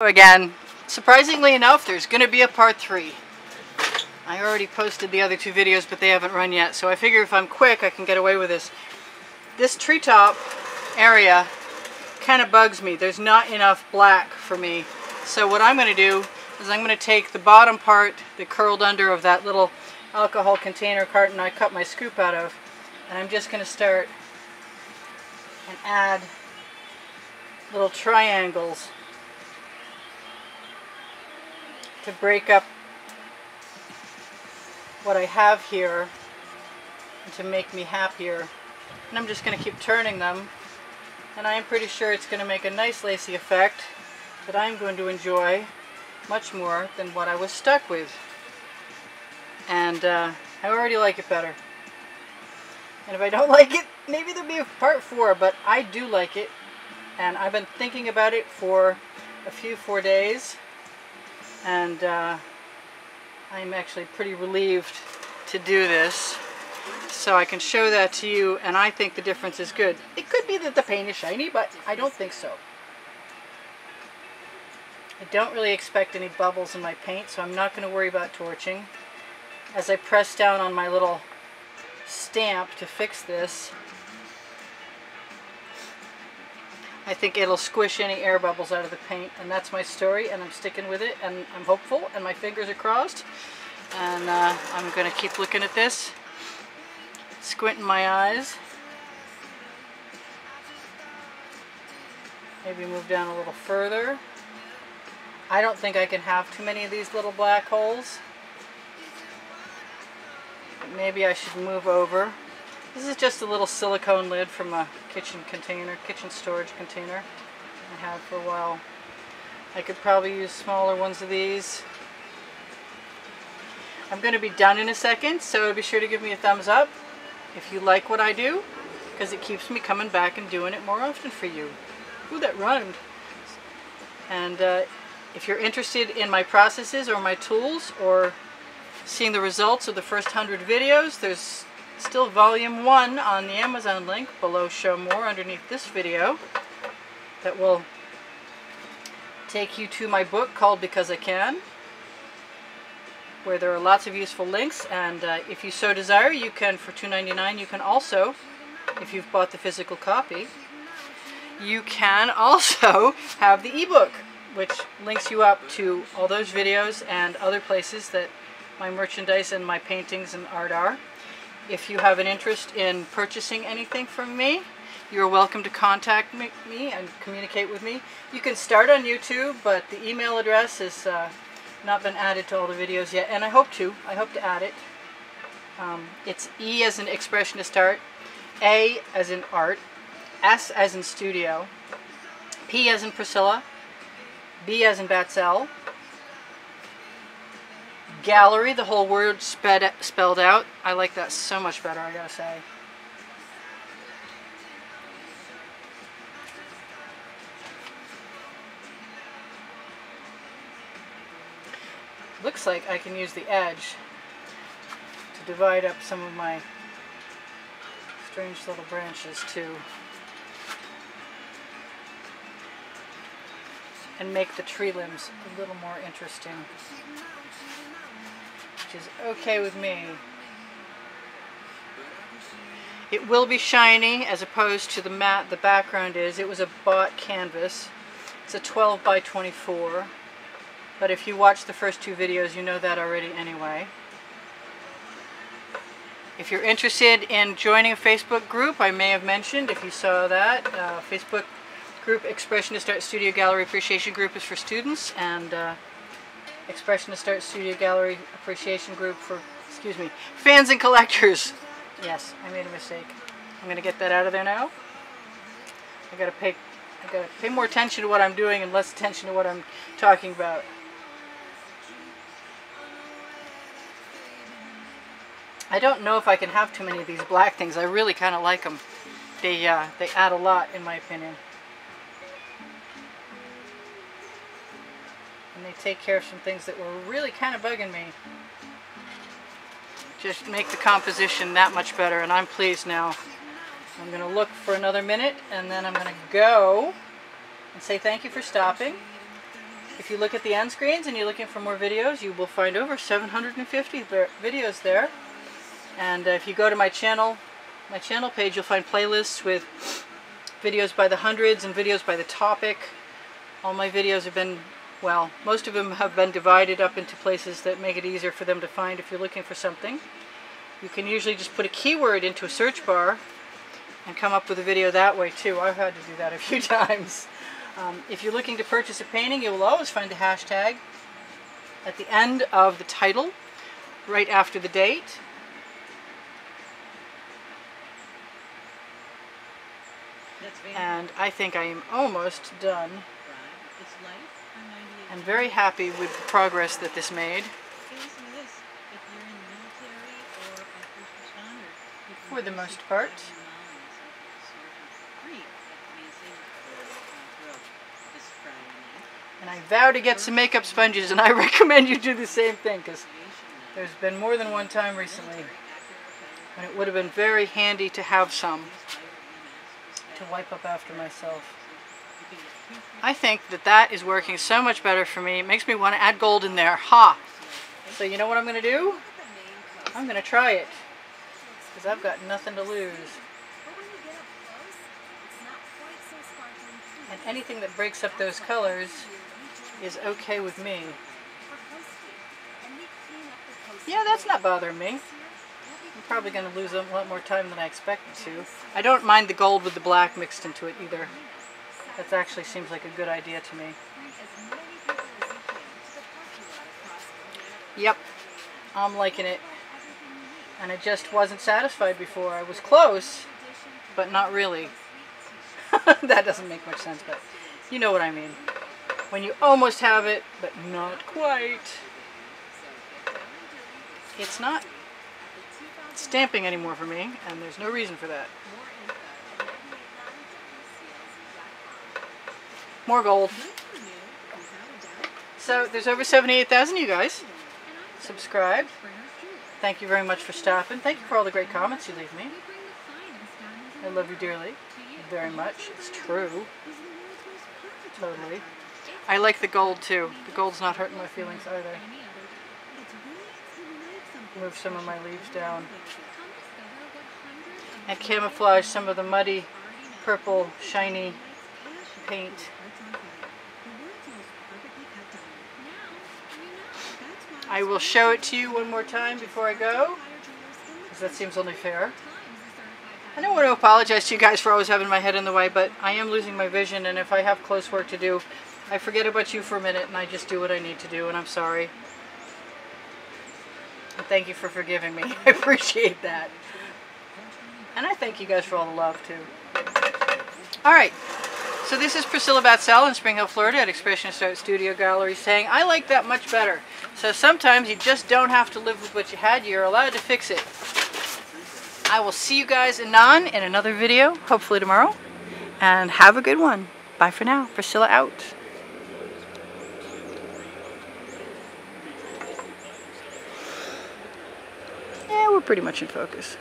Again, surprisingly enough, there's going to be a part 3. I already posted the other 2 videos, but they haven't run yet, so I figure if I'm quick, I can get away with this. This treetop area kind of bugs me. There's not enough black for me. So what I'm going to do is I'm going to take the bottom part that curled under of that little alcohol container carton I cut my scoop out of, and I'm just going to start and add little triangles to break up what I have here and to make me happier. And I'm just going to keep turning them, and I am pretty sure it's going to make a nice lacy effect that I'm going to enjoy much more than what I was stuck with. And I already like it better. And if I don't like it, maybe there'll be a part 4, but I do like it, and I've been thinking about it for a few 4 days. And I'm actually pretty relieved to do this, so I can show that to you, and I think the difference is good. It could be that the paint is shiny, but I don't think so. I don't really expect any bubbles in my paint, so I'm not going to worry about torching. As I press down on my little stamp to fix this, I think it'll squish any air bubbles out of the paint, and that's my story, and I'm sticking with it, and I'm hopeful, and my fingers are crossed, and I'm going to keep looking at this, squinting my eyes, maybe move down a little further. I don't think I can have too many of these little black holes, but maybe I should move over. This is just a little silicone lid from a kitchen storage container I had for a while. I could probably use smaller ones of these. I'm going to be done in a second, so be sure to give me a thumbs up if you like what I do, because it keeps me coming back and doing it more often for you. Ooh, that rhymed. And if you're interested in my processes or my tools, or seeing the results of the first 100 videos, there's still volume 1 on the Amazon link below Show More underneath this video that will take you to my book called Because I Can, where there are lots of useful links, and if you so desire, you can, for $2.99, you can also, if you've bought the physical copy, you can also have the ebook, which links you up to all those videos and other places that my merchandise and my paintings and art are. If you have an interest in purchasing anything from me, you're welcome to contact me and communicate with me. You can start on YouTube, but the email address has not been added to all the videos yet, and I hope to add it. It's E as in Expressionist Art, A as in Art, S as in Studio, P as in Priscilla, B as in Batzell, Gallery, the whole word spelled out. I like that so much better, I gotta say. Looks like I can use the edge to divide up some of my strange little branches too, and make the tree limbs a little more interesting, which is okay with me. It will be shiny as opposed to the matte the background is. It was a bought canvas. It's a 12 by 24, but if you watch the first 2 videos, you know that already anyway. If you're interested in joining a Facebook group, I may have mentioned, if you saw that, Facebook group Expressionist Art Studio Gallery Appreciation Group is for students, and Expressionist Art Studio Gallery Appreciation Group for, fans and collectors. Yes, I made a mistake. I'm going to get that out of there now. I gotta pay more attention to what I'm doing and less attention to what I'm talking about. I don't know if I can have too many of these black things. I really kind of like them. They add a lot, in my opinion. And they take care of some things that were really kind of bugging me. Just make the composition that much better, and I'm pleased now. I'm going to look for another minute, and then I'm going to go and say thank you for stopping. If you look at the end screens and you're looking for more videos, you will find over 750 videos there. And if you go to my channel page, you'll find playlists with videos by the hundreds and videos by the topic. All my videos have been, well, most of them have been divided up into places that make it easier for them to find if you're looking for something. You can usually just put a keyword into a search bar and come up with a video that way too. I've had to do that a few times. If you're looking to purchase a painting, you will always find the hashtag at the end of the title, right after the date. And I think I am almost done. I'm very happy with the progress that this made. For the most part. And I vow to get some makeup sponges, and I recommend you do the same thing, because there's been more than one time recently when it would have been very handy to have some to wipe up after myself. I think that that is working so much better for me. It makes me want to add gold in there. Ha! So you know what I'm going to do? I'm going to try it, because I've got nothing to lose. And anything that breaks up those colors is okay with me. Yeah, that's not bothering me. I'm probably going to lose a lot more time than I expected to. I don't mind the gold with the black mixed into it either. That actually seems like a good idea to me. Yep, I'm liking it. And I just wasn't satisfied before. I was close, but not really. That doesn't make much sense, but you know what I mean. When you almost have it, but not quite. It's not stamping anymore for me, and there's no reason for that. More gold. So there's over 78,000 you guys subscribed. Thank you very much for stopping. Thank you for all the great comments you leave me. I love you dearly. Very much. It's true. Totally. I like the gold too. The gold's not hurting my feelings either. Move some of my leaves down. And camouflage some of the muddy, purple, shiny paint. I will show it to you one more time before I go, because that seems only fair. I don't want to apologize to you guys for always having my head in the way, but I am losing my vision, and if I have close work to do, I forget about you for a minute and I just do what I need to do, and I'm sorry. And thank you for forgiving me. I appreciate that. And I thank you guys for all the love too. Alright, so this is Priscilla Batzell in Spring Hill, Florida at Expressionist Art Studio Gallery saying, I like that much better. So sometimes you just don't have to live with what you had, you're allowed to fix it. I will see you guys anon in another video, hopefully tomorrow. And have a good one. Bye for now. Priscilla out. Yeah, we're pretty much in focus.